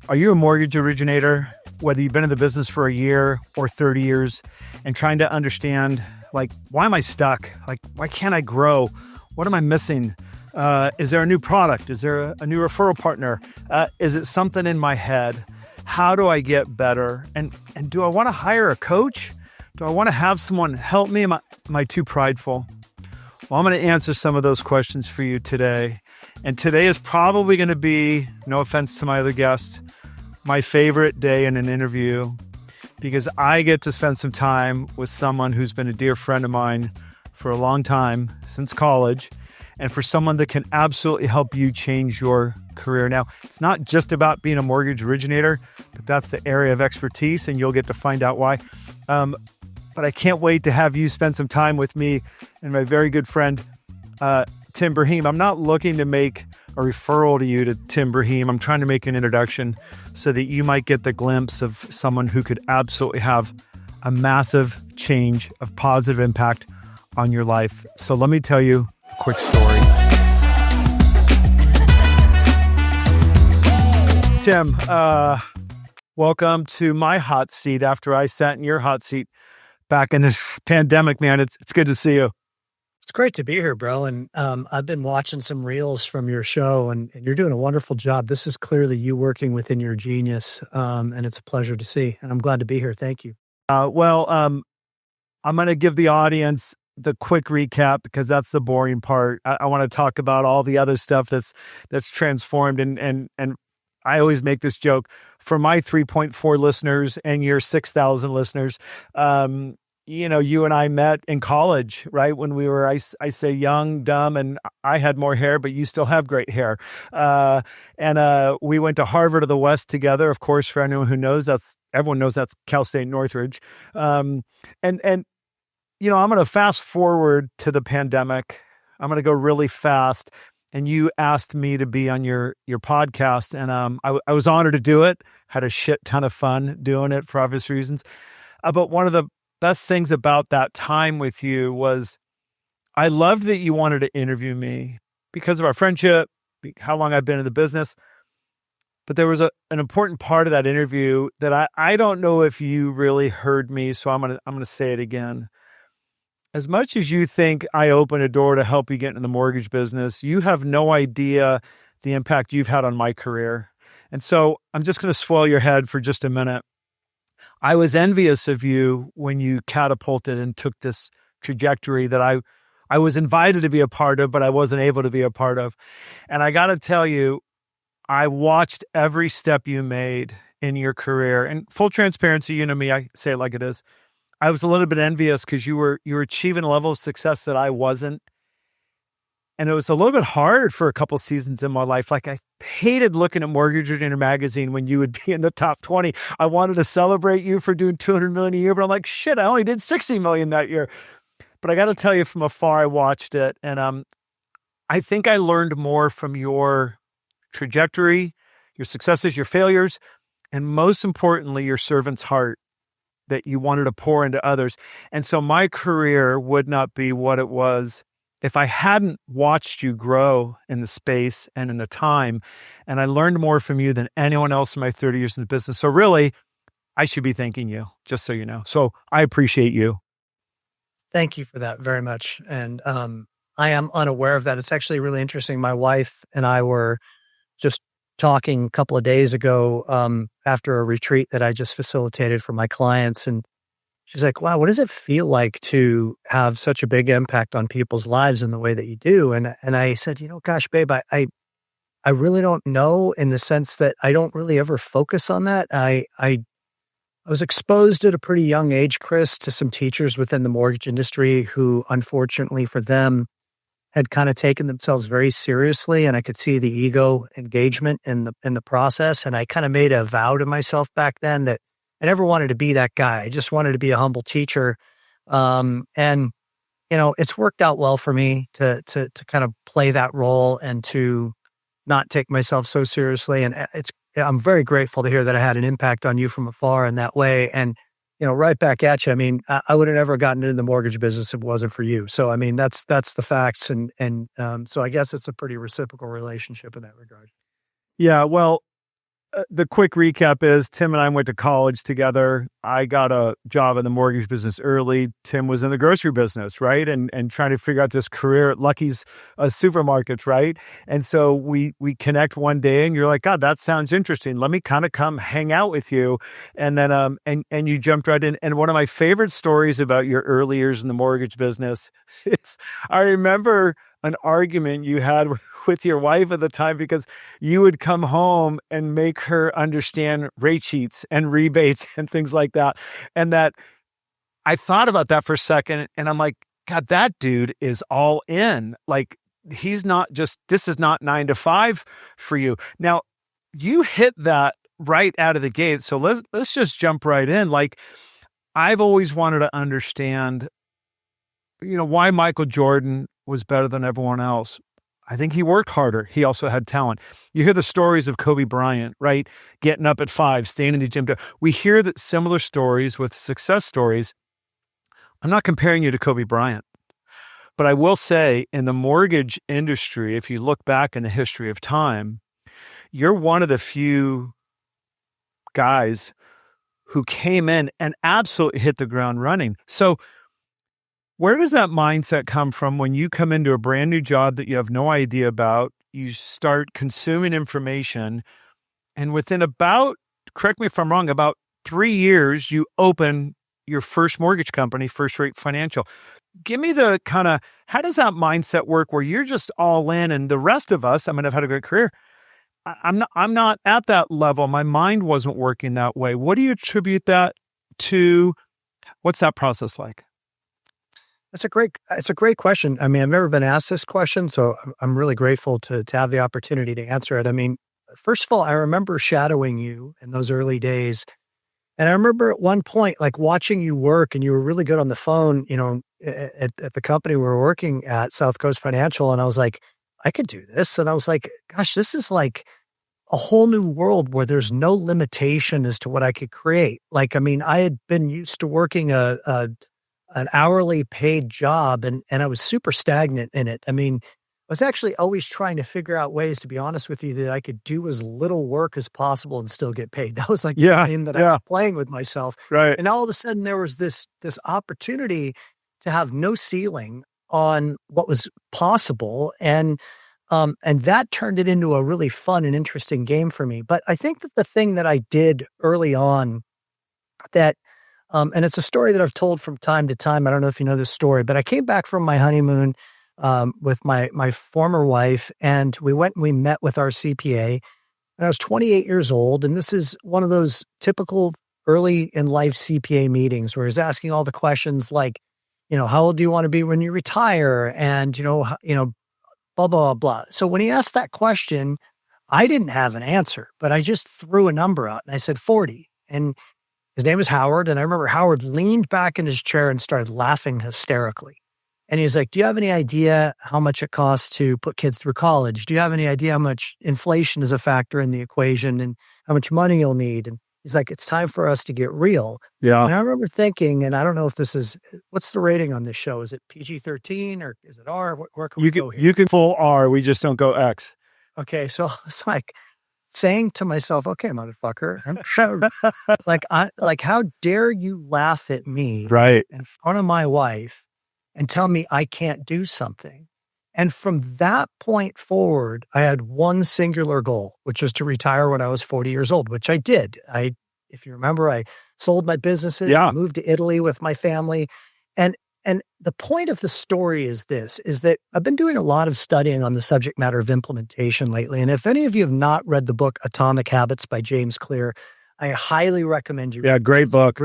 Are you a mortgage originator, whether you've been in the business for a year or 30 years, and trying to understand, why am I stuck? Why can't I grow? What am I missing? Is there a new product? Is there a new referral partner? Is it something in my head? How do I get better? And do I want to hire a coach? Do I want to have someone help me? Am I too prideful? Well, I'm going to answer some of those questions for you today. And today is probably going to be, no offense to my other guests, my favorite day in an interview, because I get to spend some time with someone who's been a dear friend of mine for a long time, since college, and for someone that can absolutely help you change your career. Now, it's not just about being a mortgage originator, but that's the area of expertise, and you'll get to find out why. But I can't wait to have you spend some time with me and my very good friend, Tim Braheem. I'm not looking to make a referral to you to Tim Braheem. I'm trying to make an introduction so that you might get the glimpse of someone who could absolutely have a massive change of positive impact on your life. So let me tell you a quick story. Tim, welcome to my hot seat after I sat in your hot seat back in the pandemic, man. It's good to see you. It's great to be here, bro. And I've been watching some reels from your show, and you're doing a wonderful job. This is clearly you working within your genius, and it's a pleasure to see. And I'm glad to be here. Thank you. I'm going to give the audience the quick recap because that's the boring part. I want to talk about all the other stuff that's transformed. And I always make this joke for my 3.4 listeners and your 6,000 listeners. You and I met in college, right? When we were, I say young, dumb, and I had more hair, but you still have great hair. And we went to Harvard of the West together. Of course, for anyone who knows, everyone knows that's Cal State Northridge. I'm going to fast forward to the pandemic. I'm going to go really fast. And you asked me to be on your podcast, and I was honored to do it. Had a shit ton of fun doing it for obvious reasons. But one of the best things about that time with you was I loved that you wanted to interview me because of our friendship, how long I've been in the business. But there was an important part of that interview that I don't know if you really heard me, so I'm gonna say it again. As much as you think I opened a door to help you get into the mortgage business, you have no idea the impact you've had on my career. And so I'm just going to spoil your head for just a minute. I was envious of you when you catapulted and took this trajectory that I was invited to be a part of, but I wasn't able to be a part of. And I got to tell you, I watched every step you made in your career. And full transparency, you know me, I say it like it is. I was a little bit envious because you were achieving a level of success that I wasn't. And it was a little bit hard for a couple seasons in my life. Like I hated looking at Mortgage Originator magazine when you would be in the top 20. I wanted to celebrate you for doing 200 million a year, but I'm like, shit, I only did 60 million that year. But I got to tell you, from afar, I watched it. And I think I learned more from your trajectory, your successes, your failures, and most importantly, your servant's heart that you wanted to pour into others. And so my career would not be what it was if I hadn't watched you grow in the space and in the time. And I learned more from you than anyone else in my 30 years in the business. So really, I should be thanking you, just so you know. So I appreciate you. Thank you for that very much. And I am unaware of that. It's actually really interesting. My wife and I were just talking a couple of days ago after a retreat that I just facilitated for my clients. And she's like, wow, what does it feel like to have such a big impact on people's lives in the way that you do? And I said, gosh, babe, I really don't know, in the sense that I don't really ever focus on that. I was exposed at a pretty young age, Chris, to some teachers within the mortgage industry who, unfortunately for them, had kind of taken themselves very seriously, and I could see the ego engagement in the process. And I kind of made a vow to myself back then that I never wanted to be that guy. I just wanted to be a humble teacher. It's worked out well for me to kind of play that role and to not take myself so seriously. And I'm very grateful to hear that I had an impact on you from afar in that way. And right back at you. I mean, I would have never gotten into the mortgage business if it wasn't for you. So, I mean, that's the facts. And so I guess it's a pretty reciprocal relationship in that regard. Yeah. Well, the quick recap is Tim and I went to college together. I got a job in the mortgage business early. Tim was in the grocery business, right? And trying to figure out this career at Lucky's supermarkets, right? And so we connect one day and you're like, God, that sounds interesting. Let me kind of come hang out with you. And then and you jumped right in. And one of my favorite stories about your early years in the mortgage business is I remember an argument you had with your wife at the time because you would come home and make her understand rate sheets and rebates and things like that. And that I thought about that for a second and I'm like, God, that dude is all in. Like, he's not just, this is not 9 to 5 for you. Now, you hit that right out of the gate. So let's just jump right in. Like, I've always wanted to understand, why Michael Jordan was better than everyone else. I think he worked harder. He also had talent. You hear the stories of Kobe Bryant, right? Getting up at 5, staying in the gym. We hear that similar stories with success stories. I'm not comparing you to Kobe Bryant, but I will say in the mortgage industry, if you look back in the history of time, you're one of the few guys who came in and absolutely hit the ground running. So where does that mindset come from when you come into a brand new job that you have no idea about? You start consuming information, and within about, correct me if I'm wrong, about 3 years, you open your first mortgage company, First Rate Financial. Give me the kind of, how does that mindset work where you're just all in and the rest of us, I mean, I've had a great career. I'm not at that level. My mind wasn't working that way. What do you attribute that to? What's that process like? It's a great question. I mean, I've never been asked this question, so I'm really grateful to have the opportunity to answer it. I mean, first of all, I remember shadowing you in those early days. And I remember at one point, like watching you work and you were really good on the phone, at the company we were working at, South Coast Financial. And I was like, I could do this. And I was like, gosh, this is like a whole new world where there's no limitation as to what I could create. Like, I mean, I had been used to working an hourly paid job and I was super stagnant in it. I mean, I was actually always trying to figure out ways, to be honest with you, that I could do as little work as possible and still get paid. That was like the game that I was playing with myself. Right. And all of a sudden there was this opportunity to have no ceiling on what was possible. And that turned it into a really fun and interesting game for me. But I think that the thing that I did early on that and it's a story that I've told from time to time. I don't know if you know this story, but I came back from my honeymoon with my former wife, and we went and we met with our CPA. And I was 28 years old, and this is one of those typical early in life CPA meetings where he's asking all the questions like, how old do you want to be when you retire, and blah blah blah. So when he asked that question, I didn't have an answer, but I just threw a number out, and I said 40, and his name was Howard, and I remember Howard leaned back in his chair and started laughing hysterically. And he was like, do you have any idea how much it costs to put kids through college? Do you have any idea how much inflation is a factor in the equation and how much money you'll need? And he's like, it's time for us to get real. Yeah. And I remember thinking, and I don't know if this is, what's the rating on this show? Is it PG-13 or is it R? Where can we go here? You can full R. We just don't go X. Okay. So it's like, saying to myself, okay, motherfucker, how dare you laugh at me right in front of my wife and tell me I can't do something? And from that point forward, I had one singular goal, which was to retire when I was 40 years old, which I did. If you remember, I sold my businesses, moved to Italy with my family. And the point of the story is that I've been doing a lot of studying on the subject matter of implementation lately. And if any of you have not read the book Atomic Habits by James Clear, I highly recommend you read it. Yeah, great book.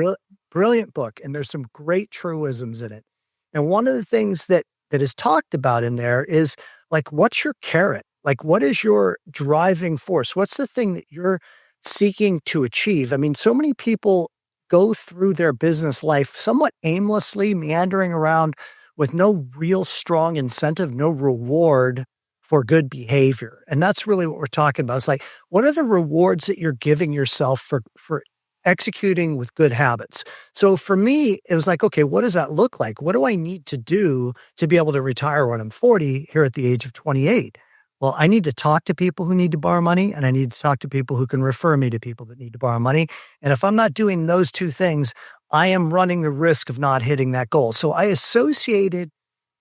Brilliant book. And there's some great truisms in it. And one of the things that is talked about in there is like, what's your carrot? Like, what is your driving force? What's the thing that you're seeking to achieve? I mean, so many people go through their business life somewhat aimlessly, meandering around with no real strong incentive, no reward for good behavior. And that's really what we're talking about. It's like, what are the rewards that you're giving yourself for executing with good habits? So for me, it was like, okay, what does that look like? What do I need to do to be able to retire when I'm 40 here at the age of 28? well, I need to talk to people who need to borrow money, and I need to talk to people who can refer me to people that need to borrow money. And if I'm not doing those two things, I am running the risk of not hitting that goal. So I associated,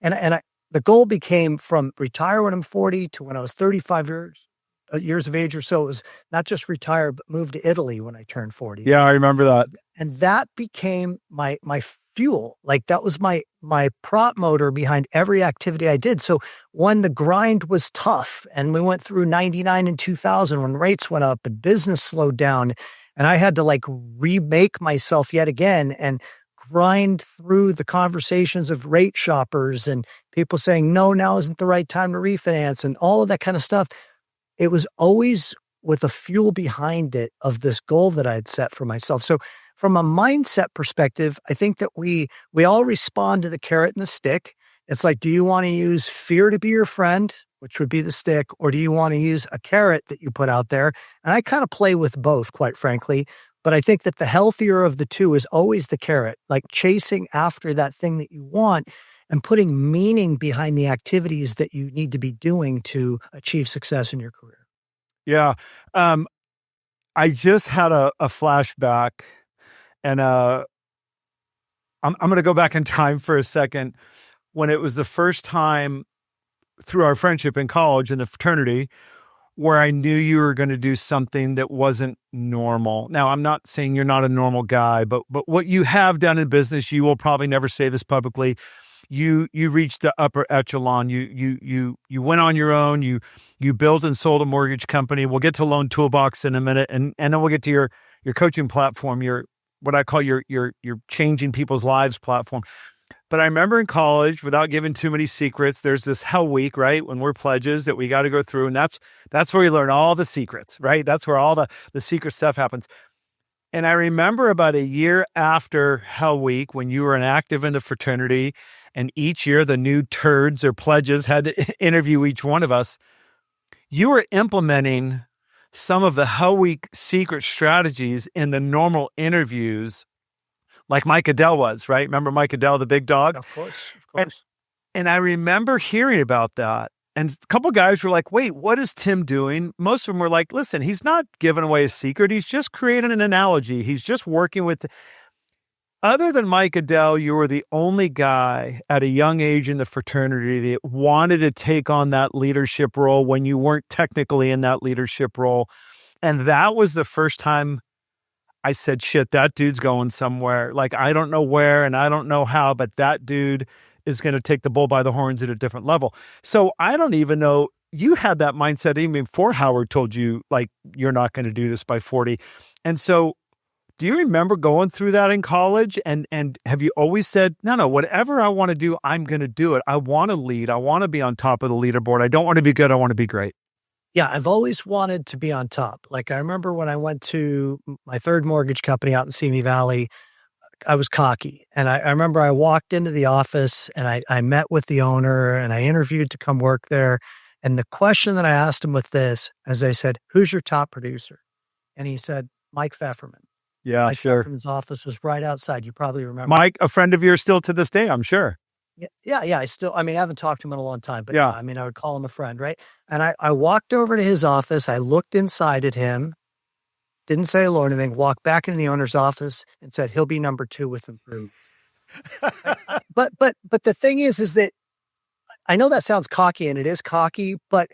the goal became from retire when I'm 40 to when I was 35 years of age or so. It was not just retire, but move to Italy when I turned 40. Yeah, I remember that. And that became my fuel. Like that was my prop motor behind every activity I did. So when the grind was tough and we went through 99 and 2000 when rates went up and business slowed down and I had to like remake myself yet again and grind through the conversations of rate shoppers and people saying, no, now isn't the right time to refinance and all of that kind of stuff. It was always with a fuel behind it of this goal that I had set for myself. So from a mindset perspective, I think that we all respond to the carrot and the stick. It's like, do you want to use fear to be your friend, which would be the stick, or do you want to use a carrot that you put out there? And I kind of play with both, quite frankly. But I think that the healthier of the two is always the carrot, like chasing after that thing that you want and putting meaning behind the activities that you need to be doing to achieve success in your career. Yeah. I just had a flashback and I'm going to go back in time for a second when it was the first time through our friendship in college in the fraternity where I knew you were going to do something that wasn't normal. Now, I'm not saying you're not a normal guy, but what you have done in business, you will probably never say this publicly. You reached the upper echelon. You went on your own. You built and sold a mortgage company. We'll get to Loan Toolbox in a minute, and then we'll get to your coaching platform, your what I call your changing people's lives platform. But I remember in college, without giving too many secrets, there's this hell week, right? When we're pledges that we got to go through. And that's where we learn all the secrets, right? That's where all the secret stuff happens. And I remember about a year after Hell Week, when you were inactive in the fraternity, and each year the new turds or pledges had to interview each one of us, you were implementing some of the Hell Week secret strategies in the normal interviews like Mike Adele was, right? Remember Mike Adele, the big dog? Of course. And I remember hearing about that. And a couple of guys were like, wait, what is Tim doing? Most of them were like, listen, he's not giving away a secret. He's just creating an analogy. He's just working with... Other than Mike Adele, you were the only guy at a young age in the fraternity that wanted to take on that leadership role when you weren't technically in that leadership role. And that was the first time I said, shit, that dude's going somewhere. Like, I don't know where and I don't know how, but that dude is going to take the bull by the horns at a different level. So I don't even know, you had that mindset even before Howard told you, like, you're not going to do this by 40. And so do you remember going through that in college? And have you always said, no, whatever I want to do, I'm going to do it. I want to lead. I want to be on top of the leaderboard. I don't want to be good. I want to be great. Yeah, I've always wanted to be on top. Like I remember when I went to my third mortgage company out in Simi Valley, I was cocky. And I remember I walked into the office and I met with the owner and I interviewed to come work there. And the question that I asked him with this, as I said, who's your top producer? And he said, Mike Pfefferman. Yeah, Mike sure. Pfefferman's office was right outside. You probably remember. Mike, a friend of yours still to this day, I'm sure. Yeah. I haven't talked to him in a long time, but Yeah. I would call him a friend, right? And I walked over to his office. I looked inside at him, didn't say hello or anything, walked back into the owner's office and said, he'll be number 2 with improved. But the thing is that I know that sounds cocky and it is cocky, but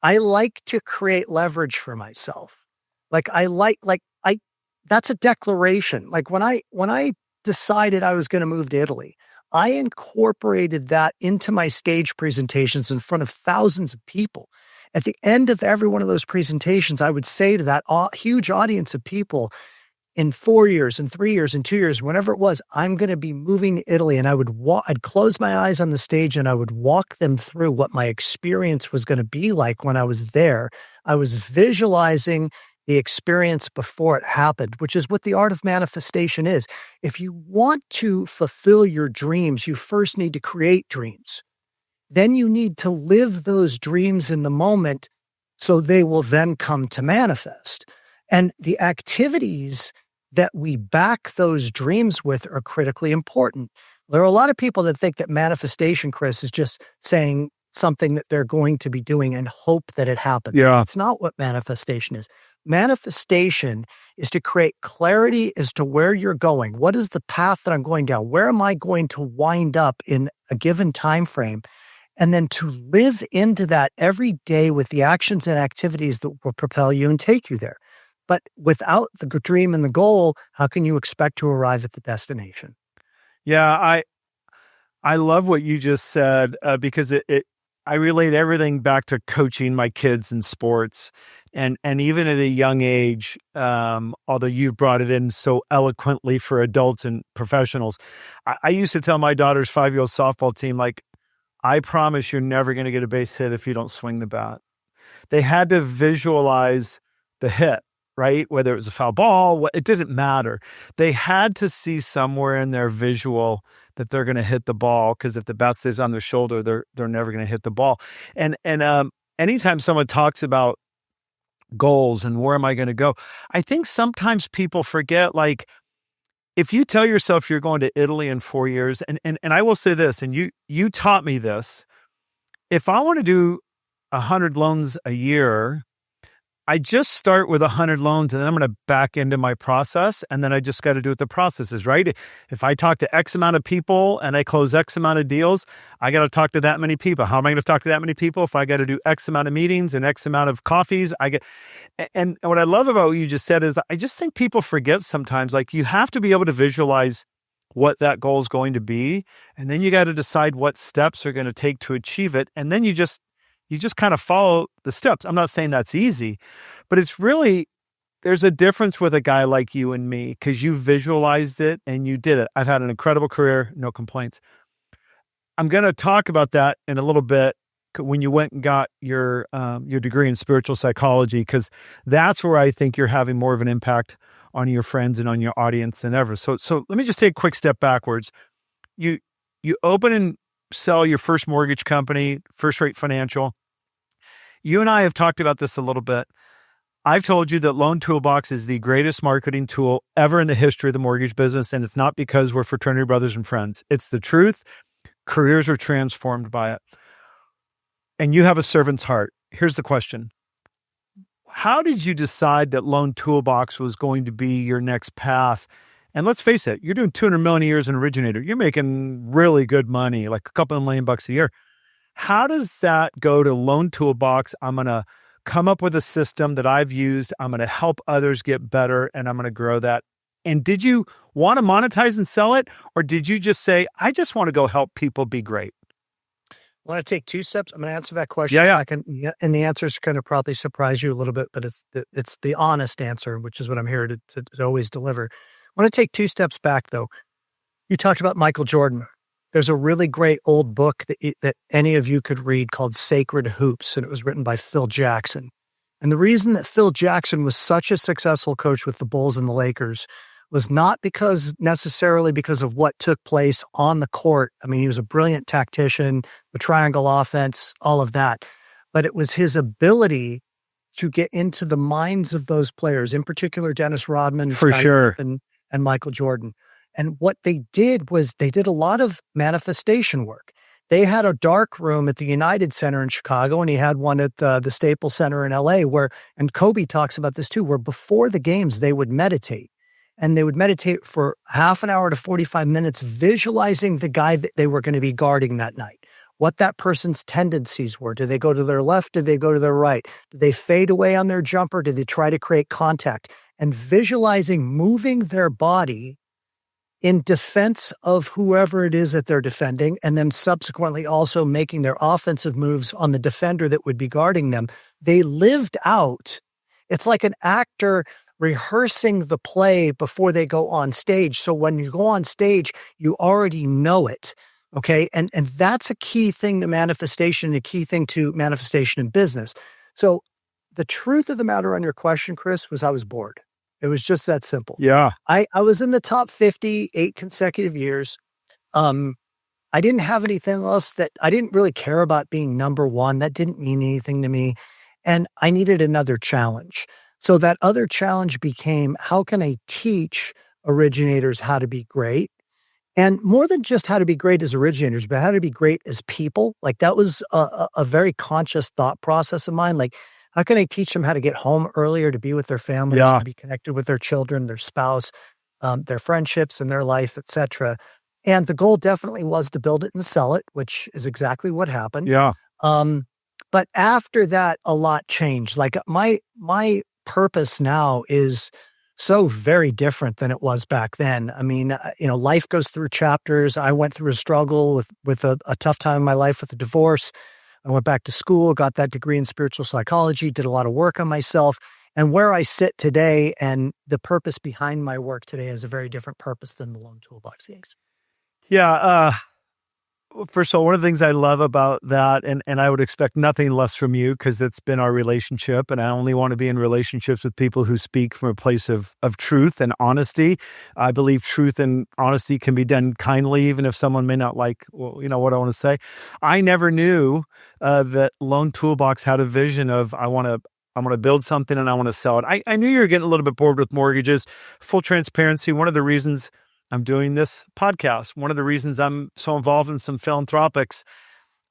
I like to create leverage for myself. That's a declaration. Like when I decided I was going to move to Italy, I incorporated that into my stage presentations in front of thousands of people. At the end of every one of those presentations, I would say to that huge audience of people, in 4 years, in 3 years, in 2 years, whenever it was, I'm going to be moving to Italy. And I'd close my eyes on the stage and I would walk them through what my experience was going to be like when I was there. I was visualizing the experience before it happened, which is what the art of manifestation is. If you want to fulfill your dreams, you first need to create dreams. Then you need to live those dreams in the moment so they will then come to manifest. And the activities that we back those dreams with are critically important. There are a lot of people that think that manifestation, Chris, is just saying something that they're going to be doing and hope that it happens. Yeah. That's not what manifestation is. Manifestation is to create clarity as to where you're going. What is the path that I'm going down? Where am I going to wind up in a given time frame? And then to live into that every day with the actions and activities that will propel you and take you there. But without the dream and the goal, how can you expect to arrive at the destination? Yeah, I love what you just said because I relate everything back to coaching my kids in sports, and even at a young age, although you've brought it in so eloquently for adults and professionals, I used to tell my daughter's 5-year-old softball team, like, I promise you're never going to get a base hit if you don't swing the bat. They had to visualize the hit, right? Whether it was a foul ball, it didn't matter. They had to see somewhere in their visual that they're going to hit the ball, because if the bat stays on their shoulder, they're never going to hit the ball. And anytime someone talks about goals and where am I going to go, I think sometimes people forget, like, if you tell yourself you're going to Italy in 4 years, and I will say this, and you taught me this, if I want to do 100 loans a year, I just start with 100 loans, and then I'm going to back into my process, and then I just got to do what the process is, right? If I talk to X amount of people and I close X amount of deals, I got to talk to that many people. How am I going to talk to that many people? If I got to do X amount of meetings and X amount of coffees, and what I love about what you just said is I just think people forget sometimes, like, you have to be able to visualize what that goal is going to be, and then you got to decide what steps are going to take to achieve it, and then you just kind of follow the steps. I'm not saying that's easy, but it's really, there's a difference with a guy like you and me, because you visualized it and you did it. I've had an incredible career, no complaints. I'm going to talk about that in a little bit, when you went and got your degree in spiritual psychology, because that's where I think you're having more of an impact on your friends and on your audience than ever. So let me just take a quick step backwards. You open and sell your first mortgage company, First Rate Financial. You and I have talked about this a little bit. I've told you that Loan Toolbox is the greatest marketing tool ever in the history of the mortgage business, and it's not because we're fraternity brothers and friends. It's the truth. Careers are transformed by it. And you have a servant's heart. Here's the question. How did you decide that Loan Toolbox was going to be your next path? And let's face it, you're doing 200 million a year as an originator. You're making really good money, like a couple of $1 million a year. How does that go to Loan Toolbox? I'm going to come up with a system that I've used. I'm going to help others get better, and I'm going to grow that. And did you want to monetize and sell it? Or did you just say, I just want to go help people be great? I want to take 2 steps. I'm going to answer that question Yeah. second. Yeah, and the answer is going to probably surprise you a little bit, but it's the honest answer, which is what I'm here to always deliver. I want to take 2 steps back, though. You talked about Michael Jordan. There's a really great old book that any of you could read called Sacred Hoops, and it was written by Phil Jackson. And the reason that Phil Jackson was such a successful coach with the Bulls and the Lakers was not necessarily because of what took place on the court. I mean, he was a brilliant tactician, the triangle offense, all of that. But it was his ability to get into the minds of those players, in particular Dennis Rodman, For sure. and Michael Jordan. And what they did was they did a lot of manifestation work. They had a dark room at the United Center in Chicago, and he had one at the Staples Center in LA, and Kobe talks about this too, where before the games, they would meditate. And they would meditate for half an hour to 45 minutes, visualizing the guy that they were going to be guarding that night, what that person's tendencies were. Do they go to their left? Do they go to their right? Do they fade away on their jumper? Do they try to create contact? And visualizing moving their body in defense of whoever it is that they're defending, and then subsequently also making their offensive moves on the defender that would be guarding them. They lived out. It's like an actor rehearsing the play before they go on stage. So when you go on stage, you already know it. Okay. And that's a key thing to manifestation, a key thing to manifestation in business. So the truth of the matter on your question, Chris, was I was bored. It was just that simple. Yeah. I was in the top 50, 8 consecutive years. I didn't have anything else that I didn't really care about being number one. That didn't mean anything to me. And I needed another challenge. So that other challenge became, how can I teach originators how to be great? And more than just how to be great as originators, but how to be great as people. Like that was a very conscious thought process of mine. Like, how can I teach them how to get home earlier, to be with their families, Yeah. to be connected with their children, their spouse, their friendships and their life, etc. And the goal definitely was to build it and sell it, which is exactly what happened. Yeah. Um, but after that, a lot changed. Like my purpose now is so very different than it was back then. I mean, life goes through chapters. I went through a struggle with a tough time in my life with a divorce. I went back to school, got that degree in spiritual psychology, did a lot of work on myself. And where I sit today and the purpose behind my work today is a very different purpose than the Lone Toolbox gigs. Yeah. First of all, one of the things I love about that, and I would expect nothing less from you because it's been our relationship, and I only want to be in relationships with people who speak from a place of truth and honesty. I believe truth and honesty can be done kindly, even if someone may not like, well, what I want to say. I never knew that Lone Toolbox had a vision of I want to build something and I want to sell it. I knew you were getting a little bit bored with mortgages. Full transparency. One of the reasons I'm doing this podcast, one of the reasons I'm so involved in some philanthropics,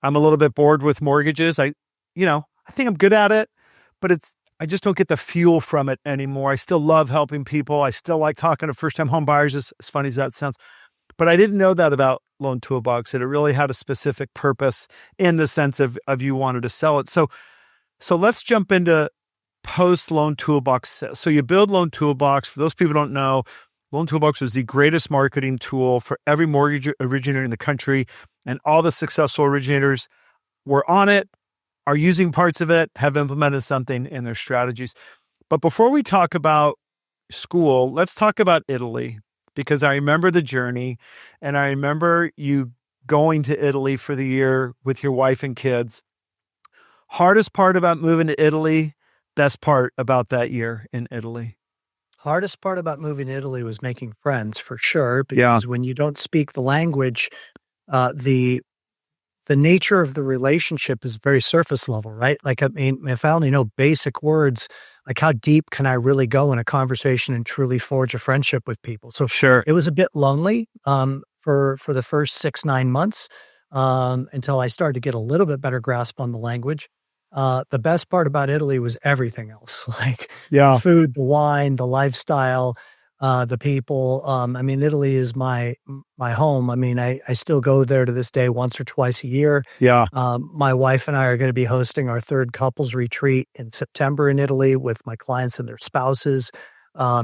I'm a little bit bored with mortgages. I think I'm good at it, but I just don't get the fuel from it anymore. I still love helping people. I still like talking to first-time home buyers, as funny as that sounds. But I didn't know that about Lone Toolbox, that it really had a specific purpose in the sense of you wanted to sell it. So let's jump into post Lone Toolbox. So you build Lone Toolbox. For those people who don't know, Lone Toolbox was the greatest marketing tool for every mortgage originator in the country, and all the successful originators were on it, are using parts of it, have implemented something in their strategies. But before we talk about school, let's talk about Italy, because I remember the journey, and I remember you going to Italy for the year with your wife and kids. Hardest part about moving to Italy, best part about that year in Italy. Hardest part about moving to Italy was making friends for sure, Yeah, because when you don't speak the language, the nature of the relationship is very surface level, right? Like, I mean, if I only know basic words, like how deep can I really go in a conversation and truly forge a friendship with people? So sure. it was a bit lonely for the first 6-9 months until I started to get a little bit better grasp on the language. The best part about Italy was everything else, like the Yeah, food, the wine, the lifestyle, the people. I mean, Italy is my home. I mean, I still go there to this day once or twice a year. yeah, My wife and I are going to be hosting our third couples retreat in September in Italy with my clients and their spouses.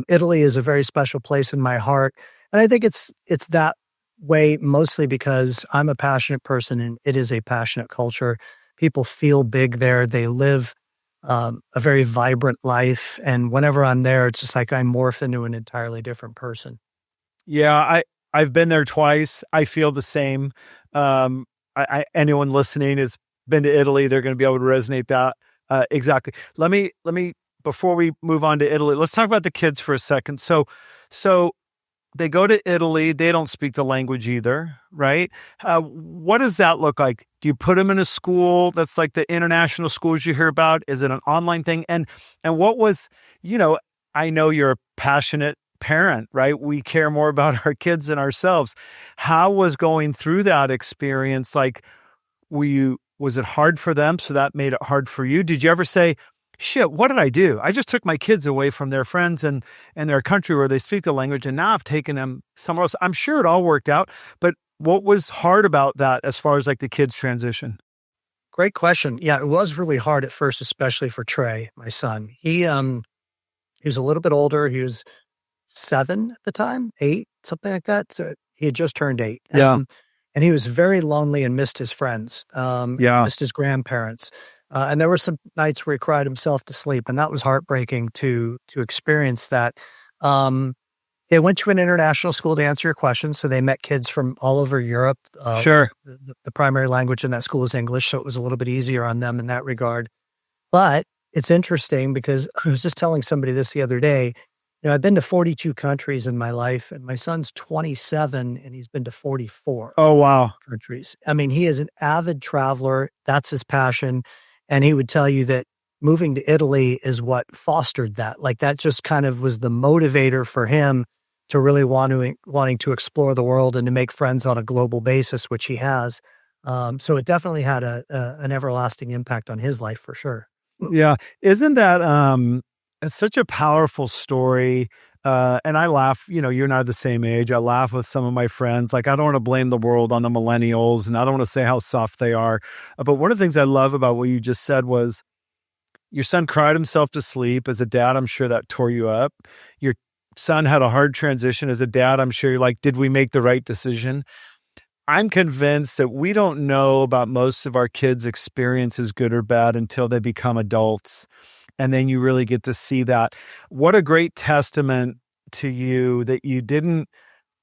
Italy is a very special place in my heart, and I think it's that way mostly because I'm a passionate person and it is a passionate culture. People feel big there. They live a very vibrant life. And whenever I'm there, it's just like I morph into an entirely different person. yeah. I've been there twice. I feel the same. Anyone listening has been to Italy, they're going to be able to resonate that exactly. Let me before we move on to Italy, let's talk about the kids for a second. So they go to Italy. They don't speak the language either, right? What does that look like? Do you put them in a school that's like the international schools you hear about? Is it an online thing? And what was, I know you're a passionate parent, right? We care more about our kids than ourselves. How was going through that experience? Like, was it hard for them? So that made it hard for you. Did you ever say, shit, what did I do? I just took my kids away from their friends and their country where they speak the language, and now I've taken them somewhere else. I'm sure it all worked out, but what was hard about that as far as like the kids transition? Great question. Yeah, it was really hard at first, especially for Trey, my son. He was a little bit older. He was 7 at the time, 8, something like that. So he had just turned 8. Yeah. And he was very lonely and missed his friends, Yeah. missed his grandparents. And there were some nights where he cried himself to sleep, and that was heartbreaking to experience that. They went to an international school to answer your question, so they met kids from all over Europe. Sure. The primary language in that school is English, so it was a little bit easier on them in that regard. But it's interesting because I was just telling somebody this the other day. I've been to 42 countries in my life, and my son's 27, and he's been to 44 Oh, wow. countries. I mean, he is an avid traveler. That's his passion. And he would tell you that moving to Italy is what fostered that. Like that just kind of was the motivator for him to really wanting to explore the world and to make friends on a global basis, which he has. So it definitely had an everlasting impact on his life for sure. Yeah. Isn't that, it's such a powerful story. And I laugh, you and I are the same age. I laugh with some of my friends. Like, I don't want to blame the world on the millennials and I don't want to say how soft they are. But one of the things I love about what you just said was your son cried himself to sleep. As a dad, I'm sure that tore you up. Your son had a hard transition. As a dad, I'm sure you're like, did we make the right decision? I'm convinced that we don't know about most of our kids' experiences, good or bad, until they become adults. And then you really get to see that. What a great testament to you that you didn't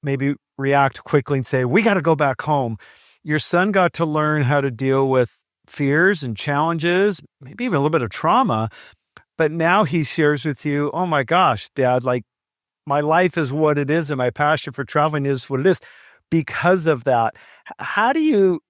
maybe react quickly and say, we got to go back home. Your son got to learn how to deal with fears and challenges, maybe even a little bit of trauma. But now he shares with you, oh my gosh, dad, like my life is what it is and my passion for traveling is what it is because of that. How do you,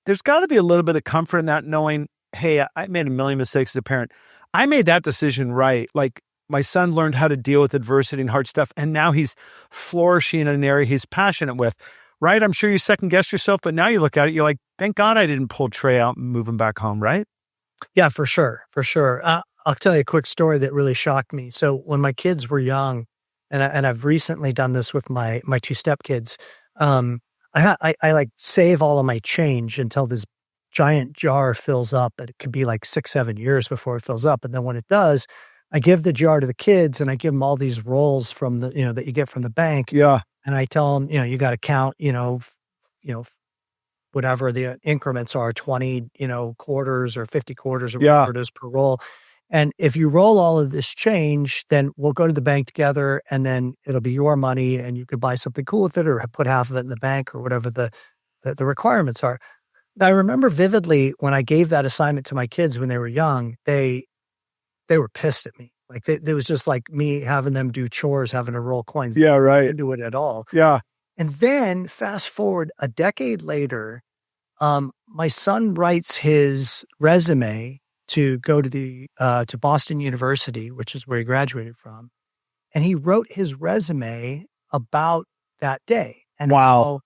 there's got to be a little bit of comfort in that knowing, hey, I made a million mistakes as a parent. I made that decision right. Like my son learned how to deal with adversity and hard stuff, and now he's flourishing in an area he's passionate with, right? I'm sure you second guess yourself, but now you look at it, you're like, thank God I didn't pull Trey out and move him back home, right? Yeah, for sure, for sure. I'll tell you a quick story that really shocked me. So when my kids were young, and I've recently done this with my two stepkids, I like save all of my change until this giant jar fills up, and it could be like 6, 7 years before it fills up. And then when it does, I give the jar to the kids, and I give them all these rolls from that you get from the bank, Yeah. and I tell them, you got to count, you know, whatever the increments are, 20, quarters or 50 quarters or Yeah. whatever it is per roll. And if you roll all of this change, then we'll go to the bank together and then it'll be your money and you could buy something cool with it or put half of it in the bank or whatever the requirements are. Now, I remember vividly when I gave that assignment to my kids when they were young, they were pissed at me. Like it was just like me having them do chores, having to roll coins. Yeah. They Right. didn't do it at all. Yeah. And then fast forward a decade later, my son writes his resume to go to Boston University, which is where he graduated from, and he wrote his resume about that day and Wow. how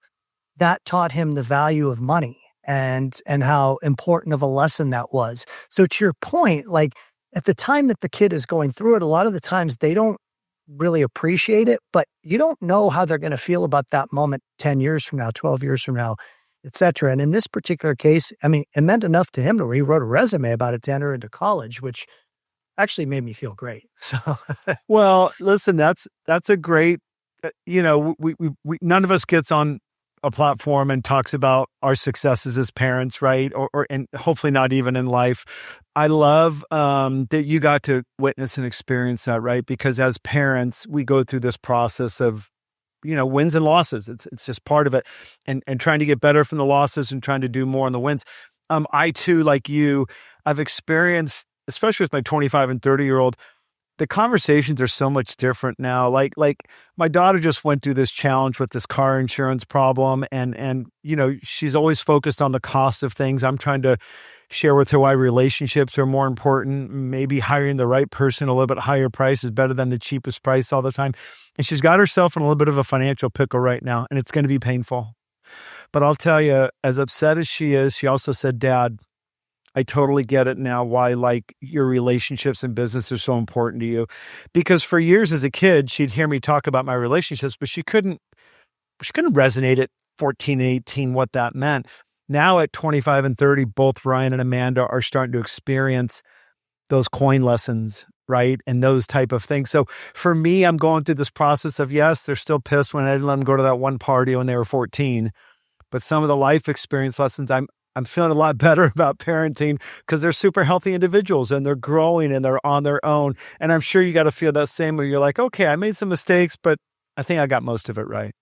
that taught him the value of money and how important of a lesson that was. So to your point, like at the time that the kid is going through it, a lot of the times they don't really appreciate it, but you don't know how they're going to feel about that moment 10 years from now, 12 years from now, et cetera. And in this particular case, I mean, it meant enough to him to where he wrote a resume about it to enter into college, which actually made me feel great. So Well, listen, that's a great, we none of us gets on a platform and talks about our successes as parents, right? Or and hopefully not even in life. I love that you got to witness and experience that, right? Because as parents, we go through this process of wins and losses. It's just part of it, and trying to get better from the losses and trying to do more on the wins. I too, like you, I've experienced, especially with my 25 and 30-year-old, the conversations are so much different now. Like my daughter just went through this challenge with this car insurance problem, and she's always focused on the cost of things. I'm trying to share with her why relationships are more important. Maybe hiring the right person a little bit higher price is better than the cheapest price all the time. And she's got herself in a little bit of a financial pickle right now, and it's going to be painful. But I'll tell you, as upset as she is, she also said, Dad, I totally get it now why like your relationships and business are so important to you. Because for years as a kid, she'd hear me talk about my relationships, but she couldn't resonate at 14 and 18 what that meant. Now at 25 and 30, both Ryan and Amanda are starting to experience those coin lessons, right? And those type of things. So for me, I'm going through this process of, yes, they're still pissed when I didn't let them go to that one party when they were 14. But some of the life experience lessons, I'm feeling a lot better about parenting because they're super healthy individuals and they're growing and they're on their own. And I'm sure you got to feel that same where you're like, okay, I made some mistakes, but I think I got most of it right.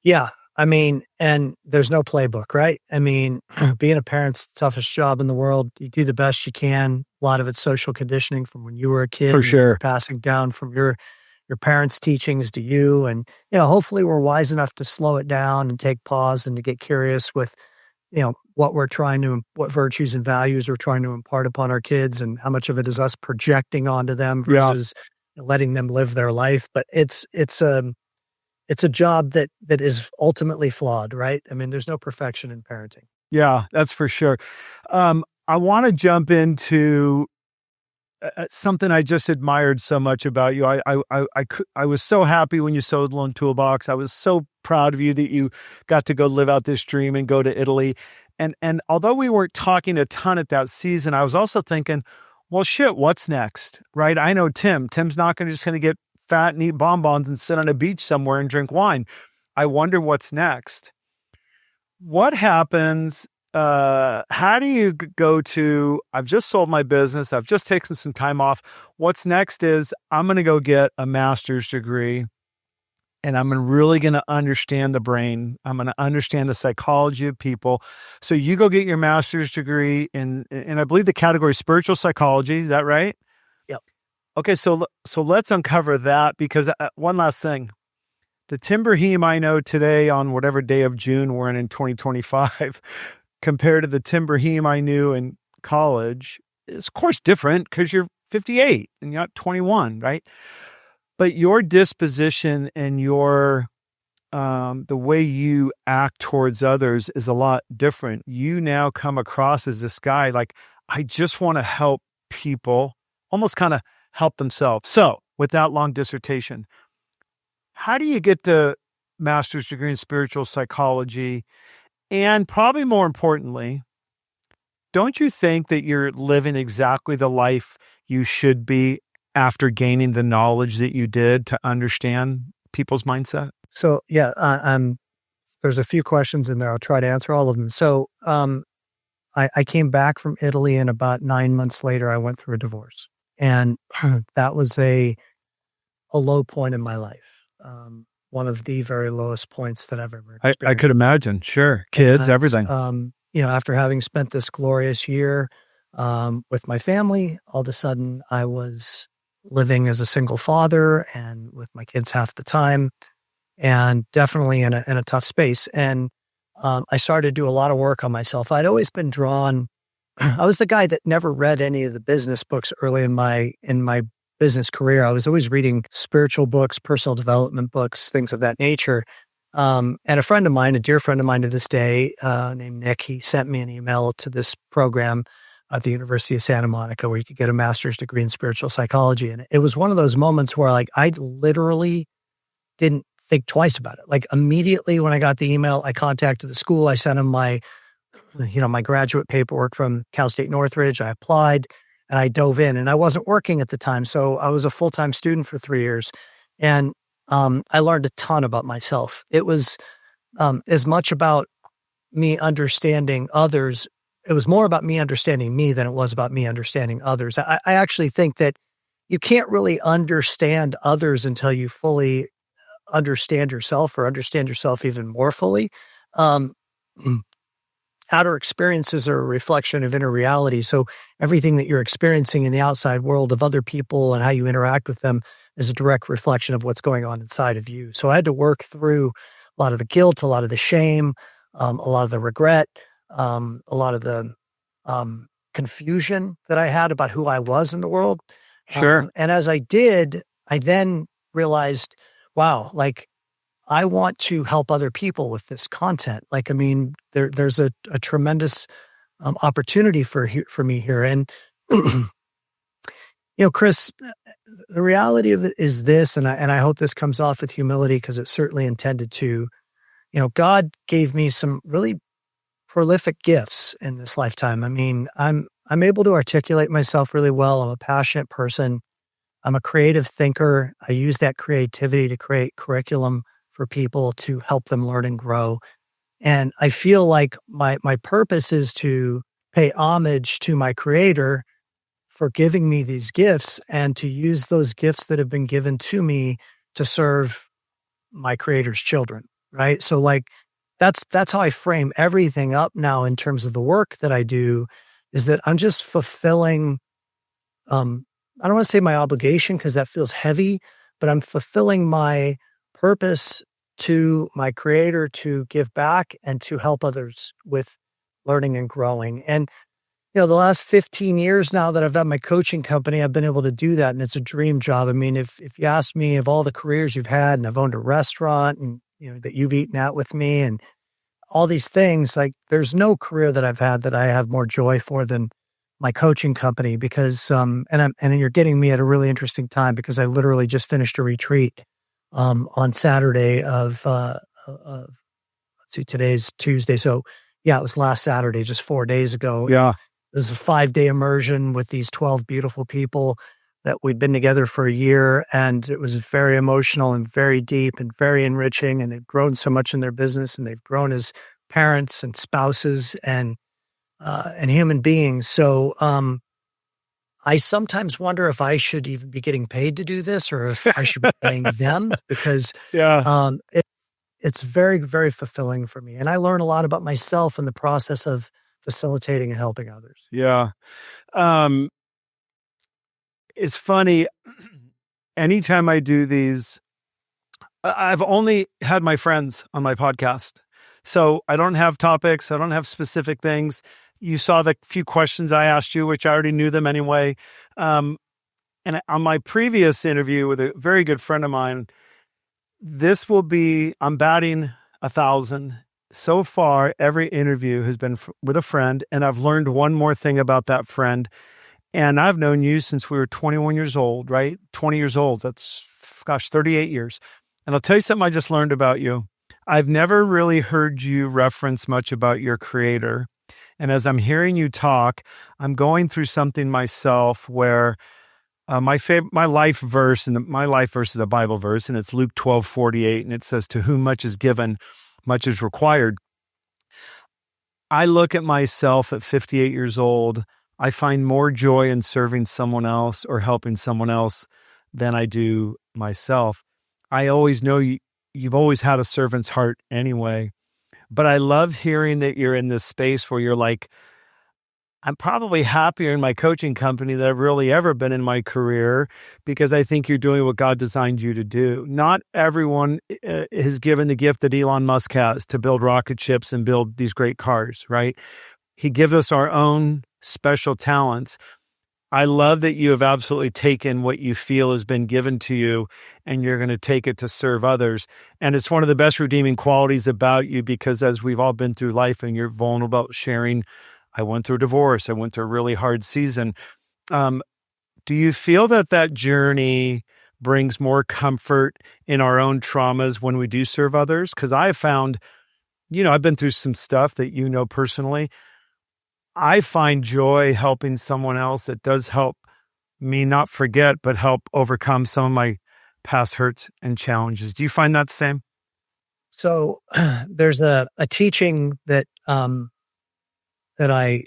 yeah, I mean, and there's no playbook, right? I mean, being a parent's the toughest job in the world. You do the best you can. A lot of it's social conditioning from when you were a kid, For and sure. passing down from your parents' teachings to you. And, hopefully we're wise enough to slow it down and take pause and to get curious with, what virtues and values we're trying to impart upon our kids and how much of it is us projecting onto them Yeah. versus letting them live their life. But it's a job that is ultimately flawed, right? I mean, there's no perfection in parenting. Yeah, that's for sure. I want to jump into something I just admired so much about you. I was so happy when you sold Lone Toolbox. I was so proud of you that you got to go live out this dream and go to Italy. And although we weren't talking a ton at that season, I was also thinking, well, shit, what's next? Right? I know Tim. Tim's not going to just going to get fat and eat bonbons and sit on a beach somewhere and drink wine. I wonder what's next. What happens? How do you go to, I've just sold my business. I've just taken some time off. What's next is I'm going to go get a master's degree and I'm really going to understand the brain. I'm going to understand the psychology of people. So you go get your master's degree in I believe the category is spiritual psychology. Is that right? Yep. Okay. So let's uncover that because one last thing. The Tim Braheem I know today on whatever day of June we're in 2025 compared to the Tim Braheem I knew in college is of course different because you're 58 and you're not 21, right? But your disposition and your the way you act towards others is a lot different. You now come across as this guy like I just want to help people, almost kind of help themselves. So, with that long dissertation, how do you get the master's degree in spiritual psychology? And probably more importantly, don't you think that you're living exactly the life you should be after gaining the knowledge that you did to understand people's mindset? So yeah, there's a few questions in there. I'll try to answer all of them. So I came back from Italy, and about 9 months later, I went through a divorce, and that was a low point in my life. One of the very lowest points that I've ever I could experienced. imagine. Sure. Kids, And, everything. after having spent this glorious year with my family, all of a sudden I was living as a single father and with my kids half the time, and definitely in a tough space. And I started to do a lot of work on myself. I'd always been drawn. I was the guy that never read any of the business books early in my business career. I was always reading spiritual books, personal development books, things of that nature. And a friend of mine, a dear friend of mine to this day, named Nick, he sent me an email to this program at the University of Santa Monica where you could get a master's degree in spiritual psychology. And it was one of those moments where like I literally didn't think twice about it. Like immediately when I got the email, I contacted the school. I sent them my graduate paperwork from Cal State Northridge. I applied and I dove in, and I wasn't working at the time. So I was a full-time student for 3 years, and I learned a ton about myself. It was as much about me understanding others. It was more about me understanding me than it was about me understanding others. I actually think that you can't really understand others until you fully understand yourself, or understand yourself even more fully. Um, Outer experiences are a reflection of inner reality. So everything that you're experiencing in the outside world of other people and how you interact with them is a direct reflection of what's going on inside of you. So I had to work through a lot of the guilt, a lot of the shame, a lot of the regret, a lot of the confusion that I had about who I was in the world. Sure. And as I did, I then realized, wow, like I want to help other people with this content. Like, I mean, there's a tremendous opportunity for me here. And, Chris, the reality of it is this, and I hope this comes off with humility because it's certainly intended to, God gave me some really prolific gifts in this lifetime. I mean, I'm able to articulate myself really well. I'm a passionate person. I'm a creative thinker. I use that creativity to create curriculum for people to help them learn and grow. And I feel like my purpose is to pay homage to my creator for giving me these gifts, and to use those gifts that have been given to me to serve my creator's children. Right. So like that's how I frame everything up now in terms of the work that I do, is that I'm just fulfilling I don't want to say my obligation because that feels heavy, but I'm fulfilling my purpose to my creator to give back and to help others with learning and growing. And The last 15 years now that I've had my coaching company, I've been able to do that, and it's a dream job. I mean, if you ask me of all the careers you've had, and I've owned a restaurant and, that you've eaten out with me and all these things, like there's no career that I've had that I have more joy for than my coaching company because, and you're getting me at a really interesting time because I literally just finished a retreat, on Saturday of let's see, today's Tuesday. So yeah, it was last Saturday, just 4 days ago. And Yeah. it was a 5-day immersion with these 12 beautiful people that we'd been together for a year. And it was very emotional and very deep and very enriching. And they've grown so much in their business and they've grown as parents and spouses and human beings. So, I sometimes wonder if I should even be getting paid to do this or if I should be paying them because, Yeah. it's very, very fulfilling for me, and I learn a lot about myself in the process of facilitating and helping others. Yeah. Um, it's funny. Anytime I do these, I've only had my friends on my podcast. So I don't have topics. I don't have specific things. You saw the few questions I asked you, which I already knew them anyway. And on my previous interview with a very good friend of mine, I'm batting 1,000. So far, every interview has been with a friend. And I've learned one more thing about that friend. And I've known you since we were 21 years old, right? 20 years old. That's, gosh, 38 years. And I'll tell you something I just learned about you. I've never really heard you reference much about your creator. And as I'm hearing you talk, I'm going through something myself where my life verse, and my life verse is a Bible verse, and it's Luke 12:48, and it says, "To whom much is given, much is required." I look at myself at 58 years old. I find more joy in serving someone else or helping someone else than I do myself. I always know you've always had a servant's heart anyway, but I love hearing that you're in this space where you're like, I'm probably happier in my coaching company than I've really ever been in my career because I think you're doing what God designed you to do. Not everyone is given the gift that Elon Musk has to build rocket ships and build these great cars, right? He gives us our own special talents. I love that you have absolutely taken what you feel has been given to you and you're going to take it to serve others. And it's one of the best redeeming qualities about you because as we've all been through life and you're vulnerable about sharing, I went through a divorce. I went through a really hard season. Do you feel that journey brings more comfort in our own traumas when we do serve others? Because I found, I've been through some stuff that personally. I find joy helping someone else. That does help me not forget, but help overcome some of my past hurts and challenges. Do you find that the same? So there's a teaching that that I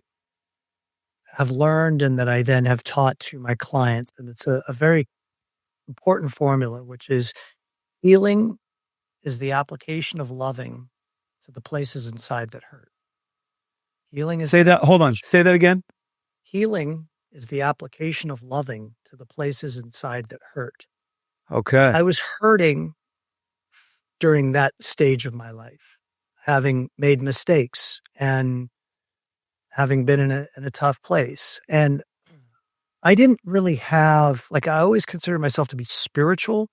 have learned and that I then have taught to my clients, and it's a very important formula, which is healing is the application of loving to the places inside that hurt. Healing is Say that. Hold on. Say that again. Healing is the application of loving to the places inside that hurt. Okay. I was hurting during that stage of my life, having made mistakes and having been in a tough place. And I didn't really have, I always considered myself to be spiritual,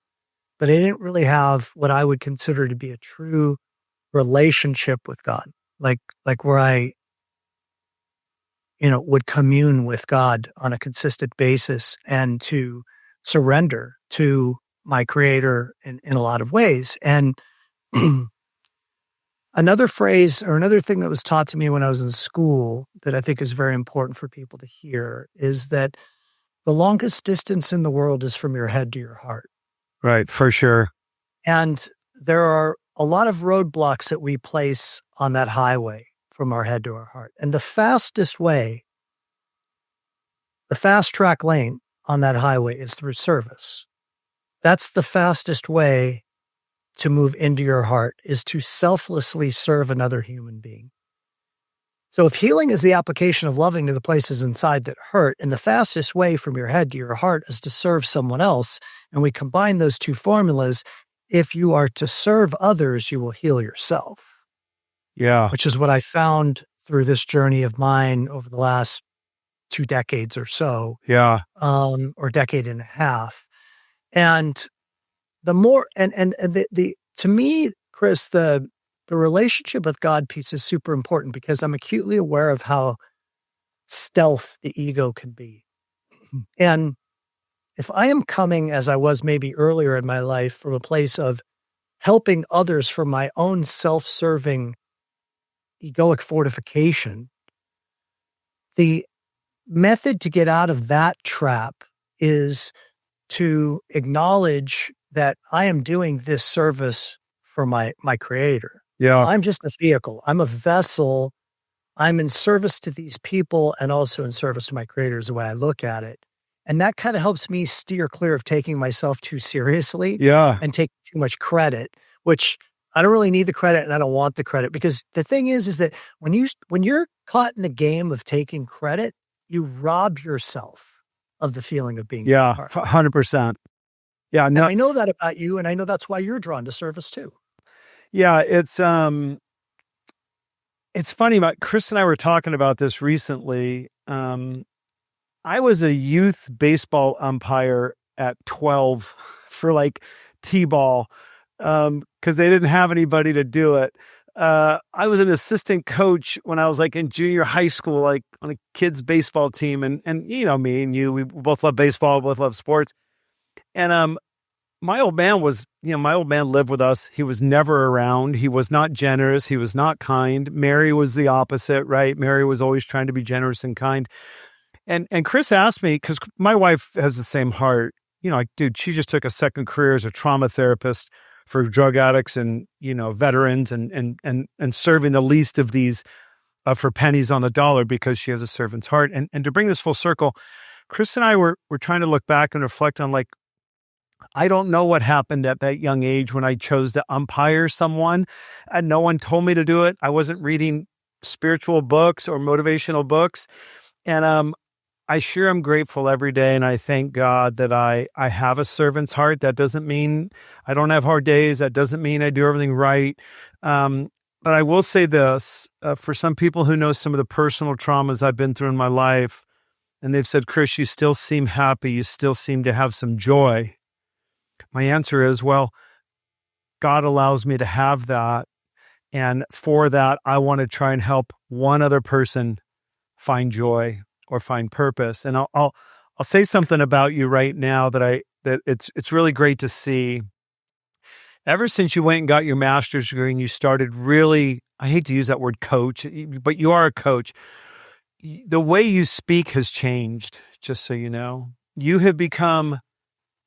but I didn't really have what I would consider to be a true relationship with God, like where I, would commune with God on a consistent basis and to surrender to my creator in a lot of ways. And another phrase or another thing that was taught to me when I was in school that I think is very important for people to hear is that the longest distance in the world is from your head to your heart. Right, for sure. And there are a lot of roadblocks that we place on that highway from our head to our heart. And the fastest way, the fast track lane on that highway is through service. That's the fastest way to move into your heart, is to selflessly serve another human being. So if healing is the application of loving to the places inside that hurt, and the fastest way from your head to your heart is to serve someone else, and we combine those two formulas, if you are to serve others, you will heal yourself. Yeah. Which is what I found through this journey of mine over the last 2 decades or so, Yeah. or decade and a half. And the more and the to me, Chris, the relationship with God piece is super important because I'm acutely aware of how stealth the ego can be. And if I am coming as I was maybe earlier in my life from a place of helping others from my own self-serving egoic fortification, the method to get out of that trap is to acknowledge that I am doing this service for my creator. Yeah. I'm just a vehicle. I'm a vessel. I'm in service to these people and also in service to my creator is the way I look at it. And that kind of helps me steer clear of taking myself too seriously Yeah. and take too much credit, which I don't really need the credit and I don't want the credit because the thing is that when you're caught in the game of taking credit, you rob yourself of the feeling of being Yeah. part. 100%. Yeah. And No. I know that about you, and I know that's why you're drawn to service too. Yeah. It's funny. Chris and I were talking about this recently. I was a youth baseball umpire at 12 for like T-ball because they didn't have anybody to do it. I was an assistant coach when I was like in junior high school, like on a kids baseball team. And you know, me and you, we both love baseball, both love sports. And my old man my old man lived with us. He was never around. He was not generous. He was not kind. Mary was the opposite, right? Mary was always trying to be generous and kind. And Chris asked me, because my wife has the same heart, like, dude, she just took a second career as a trauma therapist for drug addicts and, veterans and serving the least of these for pennies on the dollar because she has a servant's heart. And to bring this full circle, Chris and I were trying to look back and reflect on, like, I don't know what happened at that young age when I chose to umpire someone and no one told me to do it. I wasn't reading spiritual books or motivational books. And I sure am grateful every day, and I thank God that I have a servant's heart. That doesn't mean I don't have hard days. That doesn't mean I do everything right. But I will say this, for some people who know some of the personal traumas I've been through in my life, and they've said, Chris, you still seem happy. You still seem to have some joy. My answer is, well, God allows me to have that. And for that, I want to try and help one other person find joy or find purpose. And I'll say something about you right now that it's really great to see. Ever since you went and got your master's degree and you started really, I hate to use that word coach, but you are a coach. The way you speak has changed, just so you know. You have become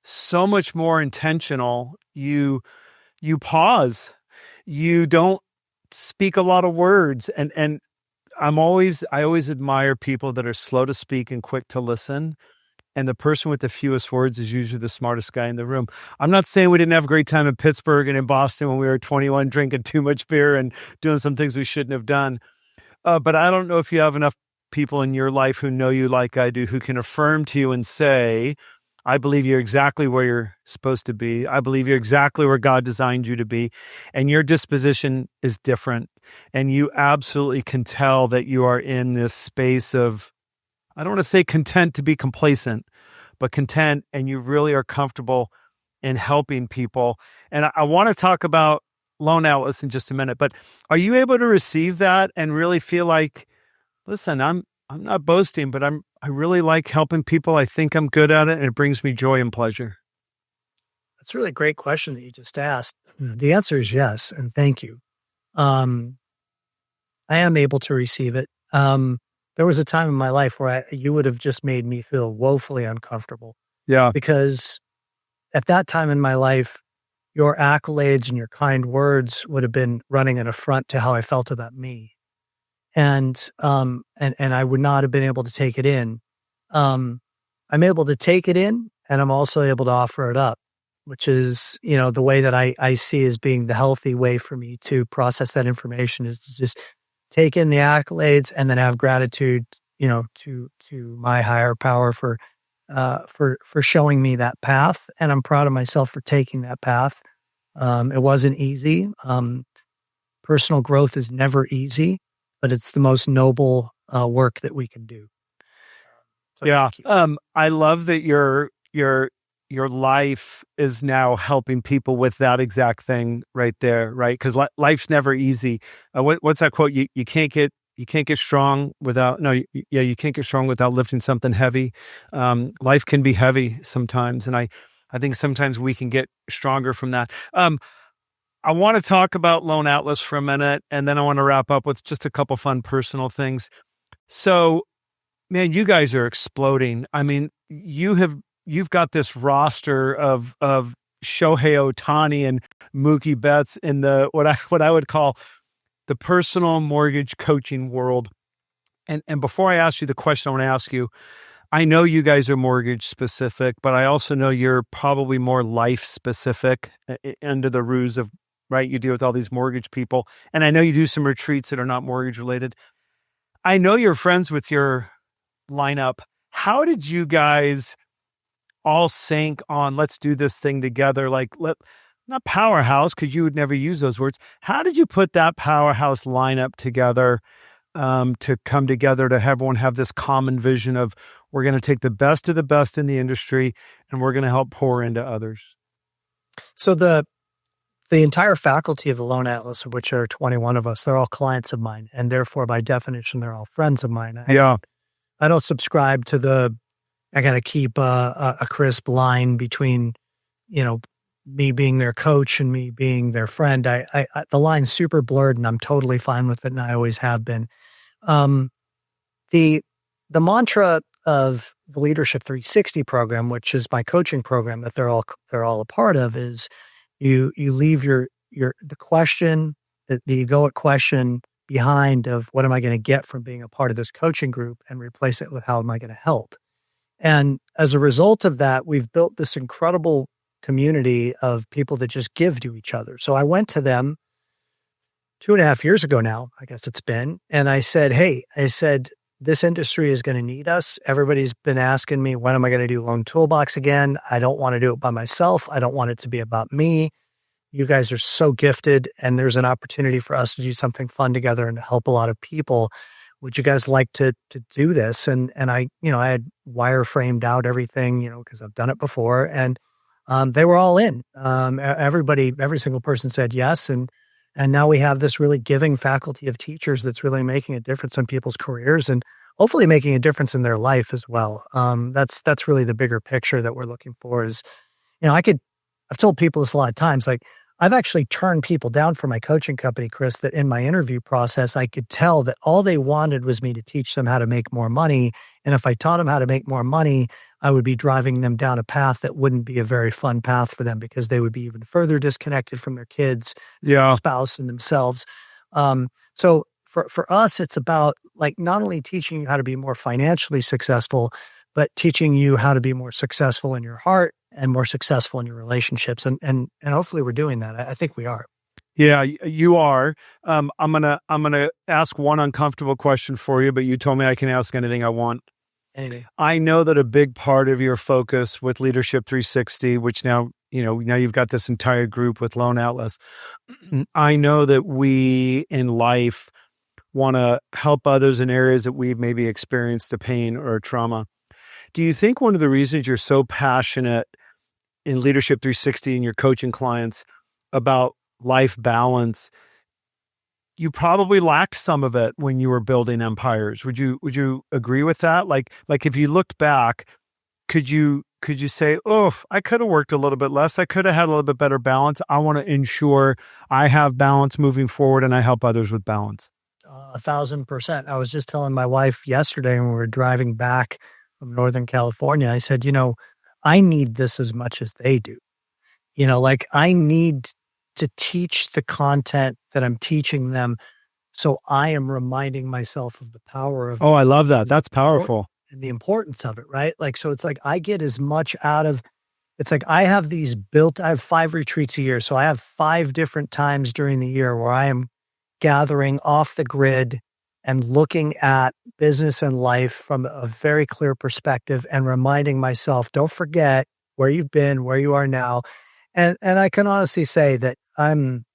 so much more intentional. You pause. You don't speak a lot of words. And I always admire people that are slow to speak and quick to listen. And the person with the fewest words is usually the smartest guy in the room. I'm not saying we didn't have a great time in Pittsburgh and in Boston when we were 21, drinking too much beer and doing some things we shouldn't have done. But I don't know if you have enough people in your life who know you like I do, who can affirm to you and say, I believe you're exactly where you're supposed to be. I believe you're exactly where God designed you to be. And your disposition is different. And you absolutely can tell that you are in this space of, I don't want to say content to be complacent, but content, and you really are comfortable in helping people. And I want to talk about loan outlets in just a minute, but are you able to receive that and really feel like, listen, I'm not boasting, but I really like helping people. I think I'm good at it, and it brings me joy and pleasure. That's a really great question that you just asked. The answer is yes, and thank you. Um, I am able to receive it. There was a time in my life where you would have just made me feel woefully uncomfortable Yeah. because at that time in my life, your accolades and your kind words would have been running an affront to how I felt about me. And I would not have been able to take it in. I'm able to take it in, and I'm also able to offer it up, which is, the way that I see as being the healthy way for me to process that information is to just take in the accolades and then have gratitude, to my higher power for showing me that path. And I'm proud of myself for taking that path. It wasn't easy. Personal growth is never easy, but it's the most noble work that we can do. So Yeah. thank you. I love that your life is now helping people with that exact thing right there, right? Because life's never easy. What's that quote? You can't get strong without no, yeah, you can't get strong without lifting something heavy. Life can be heavy sometimes, and I think sometimes we can get stronger from that. I want to talk about Lone Atlas for a minute, and then I want to wrap up with just a couple fun personal things. So, man, you guys are exploding. I mean, you've got this roster of Shohei Ohtani and Mookie Betts in the what I would call the personal mortgage coaching world. And before I ask you the question I want to ask you, I know you guys are mortgage specific, but I also know you're probably more life specific under the ruse of, right? You deal with all these mortgage people. And I know you do some retreats that are not mortgage related. I know you're friends with your lineup. How did you guys all sync on let's do this thing together? Like not powerhouse, because you would never use those words. How did you put that powerhouse lineup together to come together to have everyone have this common vision of we're going to take the best of the best in the industry and we're going to help pour into others? So the entire faculty of the Lone Atlas, of which there are 21 of us, they're all clients of mine, and therefore, by definition, they're all friends of mine. Yeah. I don't subscribe to I got to keep a crisp line between, me being their coach and me being their friend. The line's super blurred, and I'm totally fine with it, and I always have been. Um, the the mantra of the Leadership 360 program, which is my coaching program that they're all a part of, is you leave the question, the egoic question behind of what am I going to get from being a part of this coaching group, and replace it with how am I going to help. And as a result of that, we've built this incredible community of people that just give to each other. So I went to them 2.5 years ago now, I guess it's been, and I said, hey, this industry is going to need us. Everybody's been asking me, when am I going to do Loan Toolbox again? I don't want to do it by myself. I don't want it to be about me. You guys are so gifted, and there's an opportunity for us to do something fun together and to help a lot of people. Would you guys like to do this? And I had wireframed out everything, because I've done it before, and they were all in. Every single person said yes, and now we have this really giving faculty of teachers that's really making a difference in people's careers and hopefully making a difference in their life as well. That's really the bigger picture that we're looking for. Is I've told people this a lot of times, like, I've actually turned people down for my coaching company, Chris, that in my interview process, I could tell that all they wanted was me to teach them how to make more money. And if I taught them how to make more money, I would be driving them down a path that wouldn't be a very fun path for them, because they would be even further disconnected from their kids, their spouse, and themselves. So for us, it's about, like, not only teaching you how to be more financially successful, but teaching you how to be more successful in your heart and more successful in your relationships. And hopefully we're doing that. I think we are. Yeah, you are. I'm gonna ask one uncomfortable question for you, but you told me I can ask anything I want. Anyway. I know that a big part of your focus with Leadership 360, which now you've got this entire group with Lone Atlas. I know that we in life want to help others in areas that we've maybe experienced a pain or a trauma. Do you think one of the reasons you're so passionate in Leadership 360 and your coaching clients about life balance, you probably lacked some of it when you were building empires? Would you agree with that? Like if you looked back, could you say, oh, I could have worked a little bit less. I could have had a little bit better balance. I want to ensure I have balance moving forward and I help others with balance. 1,000%. I was just telling my wife yesterday when we were driving back from Northern California, I said, I need this as much as they do. Like, I need to teach the content that I'm teaching them. So I am reminding myself of the power of. Oh, I love that. That's powerful. And the importance of it, right? Like, so it's like I get as much out of, it's like I have I have 5 retreats a year. So I have 5 different times during the year where I am gathering off the grid and looking at business and life from a very clear perspective and reminding myself, don't forget where you've been, where you are now. And I can honestly say that I'm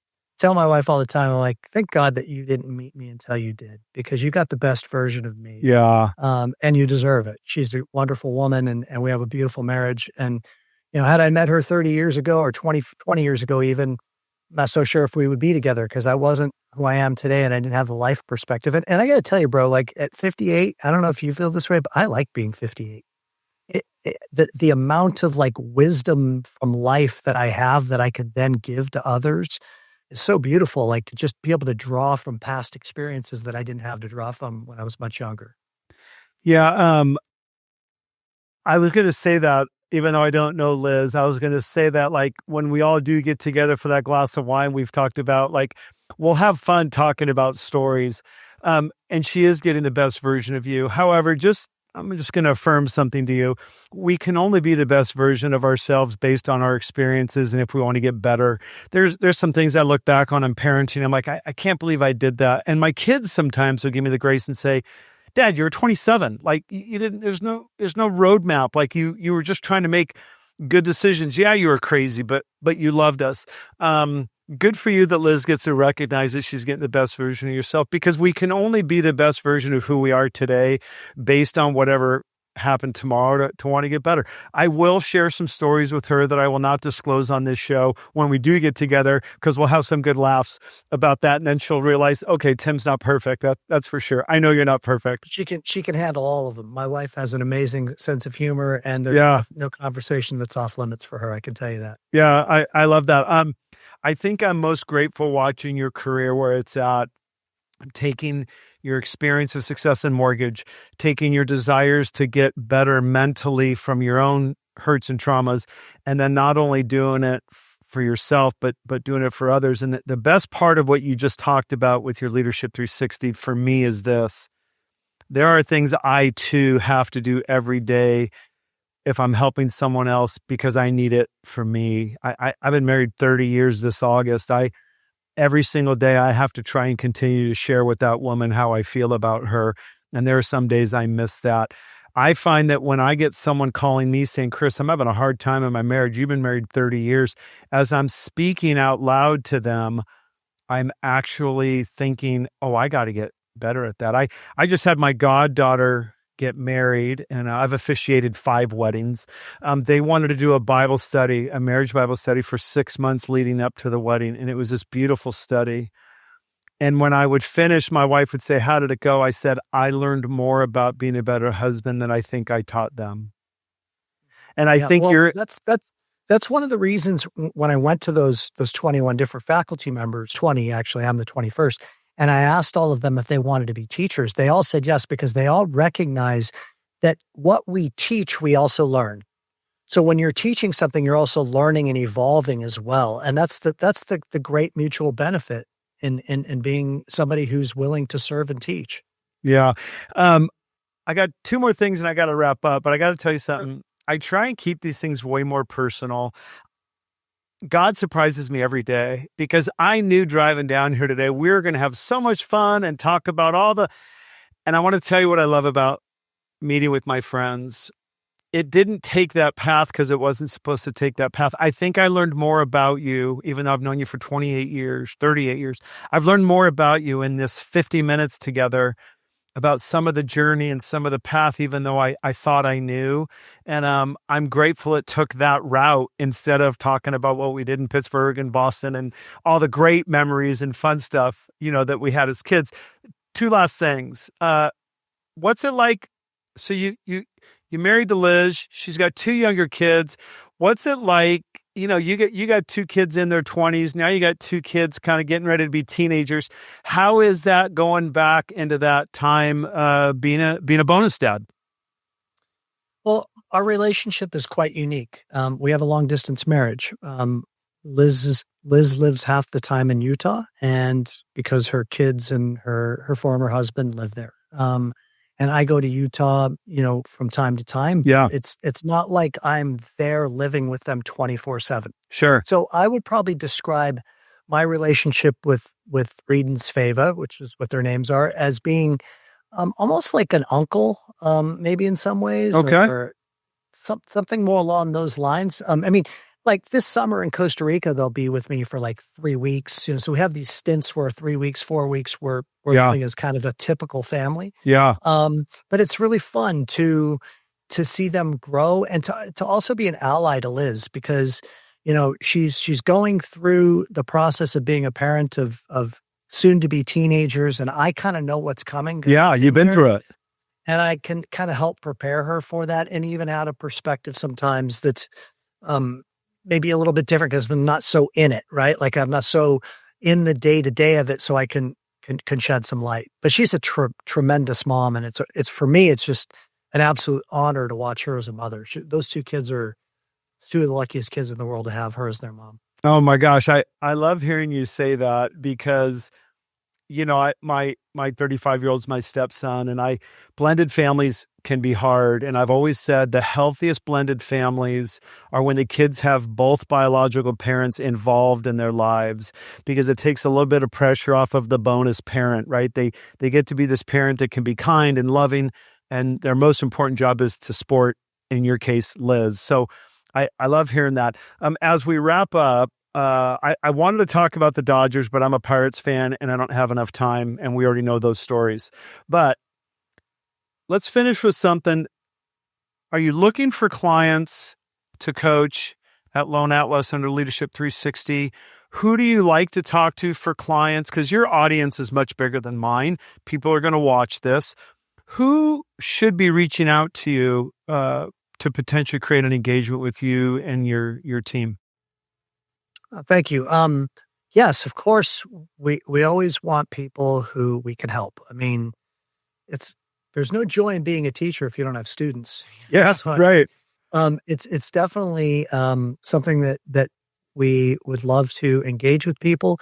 tell my wife all the time, I'm like, thank God that you didn't meet me until you did, because you got the best version of me. Yeah. And you deserve it. She's a wonderful woman, and we have a beautiful marriage. And, had I met her 30 years ago or 20 years ago, even, I'm not so sure if we would be together, because I wasn't who I am today and I didn't have the life perspective. And I got to tell you, bro, like at 58, I don't know if you feel this way, but I like being 58. The amount of like wisdom from life that I have that I could then give to others is so beautiful. Like to just be able to draw from past experiences that I didn't have to draw from when I was much younger. Yeah. I was going to say that, even though I don't know Liz, I was going to say that, like, when we all do get together for that glass of wine, we've talked about, like, we'll have fun talking about stories. And she is getting the best version of you. However, I'm just going to affirm something to you. We can only be the best version of ourselves based on our experiences. And if we want to get better, there's some things I look back on in parenting. I'm like, I can't believe I did that. And my kids sometimes will give me the grace and say, Dad, you're 27. Like you didn't, there's no roadmap. Like you were just trying to make good decisions. Yeah, you were crazy, but you loved us. Good for you that Liz gets to recognize that she's getting the best version of yourself, because we can only be the best version of who we are today based on whatever happened tomorrow to want to get better. I will share some stories with her that I will not disclose on this show when we do get together, because we'll have some good laughs about that. And then she'll realize, okay, Tim's not perfect. That's for sure. I know you're not perfect. She can handle all of them. My wife has an amazing sense of humor, and there's Yeah. no conversation that's off limits for her. I can tell you that. Yeah. I love that. I think I'm most grateful watching your career where it's at, taking your experience of success in mortgage, taking your desires to get better mentally from your own hurts and traumas, and then not only doing it for yourself, but doing it for others. And the best part of what you just talked about with your Leadership 360 for me is this: there are things I too have to do every day if I'm helping someone else, because I need it for me. I've been married 30 years this August. Every single day I have to try and continue to share with that woman how I feel about her. And there are some days I miss that. I find that when I get someone calling me saying, Chris, I'm having a hard time in my marriage. You've been married 30 years. As I'm speaking out loud to them, I'm actually thinking, oh, I got to get better at that. I just had my goddaughter get married, and I've officiated 5 weddings. They wanted to do a Bible study, a marriage Bible study, for 6 months leading up to the wedding. And it was this beautiful study. And when I would finish, my wife would say, how did it go? I said, I learned more about being a better husband than I think I taught them. And I Yeah, think well, you're, that's one of the reasons when I went to those 21 different faculty members, 20 actually, I'm the 21st, and I asked all of them if they wanted to be teachers. They all said yes, because they all recognize that what we teach, we also learn. So when you're teaching something, you're also learning and evolving as well, and that's the great mutual benefit in being somebody who's willing to serve and teach. yeah. I got 2 more things and I got to wrap up, but I got to tell you something. I try and keep these things way more personal. God surprises me every day, because I knew driving down here today, we were going to have so much fun and talk about and I want to tell you what I love about meeting with my friends. It didn't take that path because it wasn't supposed to take that path. I think I learned more about you, even though I've known you for 28 years, 38 years. I've learned more about you in this 50 minutes together, about some of the journey and some of the path, even though I thought I knew. And I'm grateful it took that route instead of talking about what we did in Pittsburgh and Boston and all the great memories and fun stuff, that we had as kids. 2 last things. What's it like? So you married to Liz. She's got 2 younger kids. What's it like? You got 2 kids in their 20s. Now you got 2 kids kind of getting ready to be teenagers. How is that going back into that time, being a bonus dad? Well, our relationship is quite unique. We have a long distance marriage. Liz lives half the time in Utah, and because her kids and her former husband live there. And I go to Utah, from time to time. Yeah, It's not like I'm there living with them 24/7. sure. So I would probably describe my relationship with Reed and Sveva, which is what their names are, as being almost like an uncle, maybe in some ways, Okay. or something more along those lines. I mean, like this summer in Costa Rica, they'll be with me for like 3 weeks. So we have these stints where 3 weeks, 4 weeks, we're Yeah. living as kind of a typical family. Yeah. But it's really fun to see them grow and to also be an ally to Liz because, she's going through the process of being a parent of soon to be teenagers. And I kind of know what's coming. Yeah. You've been through it. And I can kind of help prepare her for that and even add a perspective sometimes that's um, maybe a little bit different because I'm not so in it, right? Like I'm not so in the day to day of it, so I can shed some light. But she's a tremendous mom, and it's for me, it's just an absolute honor to watch her as a mother. Those two kids are two of the luckiest kids in the world to have her as their mom. Oh my gosh. I love hearing you say that because my 35-year-old's my stepson, and blended families can be hard. And I've always said the healthiest blended families are when the kids have both biological parents involved in their lives, because it takes a little bit of pressure off of the bonus parent, right? They get to be this parent that can be kind and loving, and their most important job is to support, in your case, Liz. So I love hearing that. As we wrap up, I wanted to talk about the Dodgers, but I'm a Pirates fan and I don't have enough time, and we already know those stories. But let's finish with something. Are you looking for clients to coach at Lone Atlas under Leadership 360? Who do you like to talk to for clients? Because your audience is much bigger than mine. People are going to watch this. Who should be reaching out to you to potentially create an engagement with you and your team? Thank you. Yes, of course, we always want people who we can help. I mean, it's there's no joy in being a teacher if you don't have students. Yes, So, right. it's definitely something that we would love to engage with people.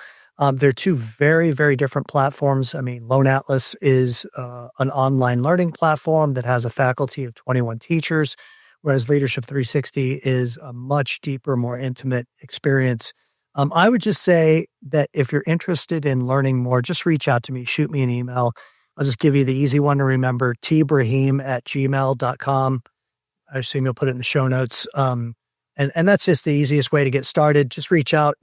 They're two very, very different platforms. I mean, Lone Atlas is an online learning platform that has a faculty of 21 teachers, whereas Leadership 360 is a much deeper, more intimate experience. I would just say that if you're interested in learning more, just reach out to me, shoot me an email. I'll just give you the easy one to remember, tbraheem@gmail.com. I assume you'll put it in the show notes. And that's just the easiest way to get started. Just reach out.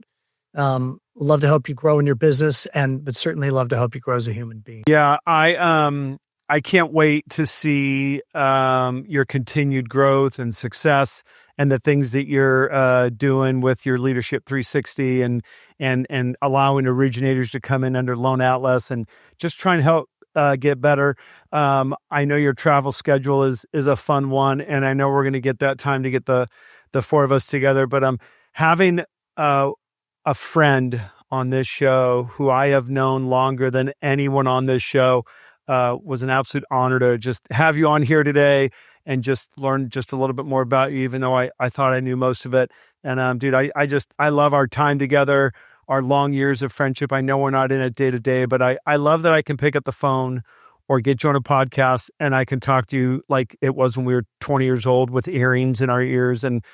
Love to help you grow in your business, but certainly love to help you grow as a human being. Yeah, I can't wait to see your continued growth and success, and the things that you're doing with your Leadership 360, and allowing originators to come in under Lone Atlas and just try and help get better. I know your travel schedule is a fun one, and I know we're going to get that time to get the four of us together. But having a friend on this show who I have known longer than anyone on this show was an absolute honor to just have you on here today and just learn just a little bit more about you, even though I thought I knew most of it. And dude, I love our time together, our long years of friendship. I know we're not in it day to day, but I love that I can pick up the phone or get you on a podcast and I can talk to you like it was when we were 20 years old with earrings in our ears and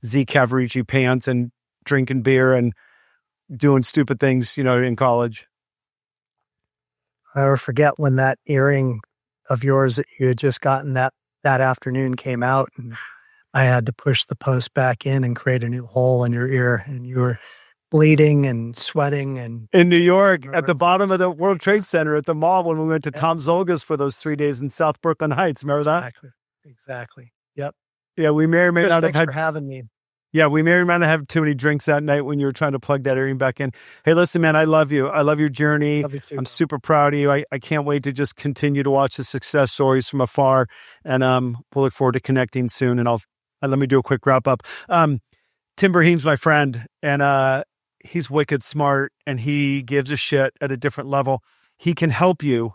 Z Cavaricci pants and drinking beer and doing stupid things, in college. I never forget when that earring of yours that you had just gotten that afternoon came out, and I had to push the post back in and create a new hole in your ear, and you were bleeding and sweating. And in New York, at the bottom of the World Trade Center at the mall when we went to Tom Zolga's for those 3 days in South Brooklyn Heights. Remember that? Exactly. Yep. Yeah, we may or may Chris, not have thanks had for having me. Yeah, we may or may not have too many drinks that night when you were trying to plug that earring back in. Hey, listen, man, I love you. I love your journey. Love you too, I'm bro. super proud of you. I can't wait to just continue to watch the success stories from afar. And we'll look forward to connecting soon. And let me do a quick wrap up. Tim Braheem's my friend, and he's wicked smart, and he gives a shit at a different level. He can help you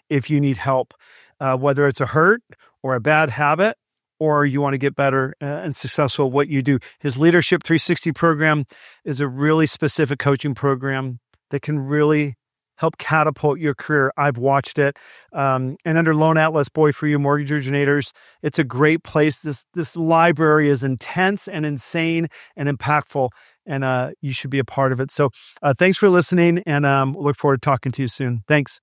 if you need help, whether it's a hurt or a bad habit, or you want to get better and successful at what you do. His Leadership 360 program is a really specific coaching program that can really help catapult your career. I've watched it. And under Lone Atlas, boy, for you mortgage originators, it's a great place. This library is intense and insane and impactful, and you should be a part of it. So thanks for listening, and look forward to talking to you soon. Thanks.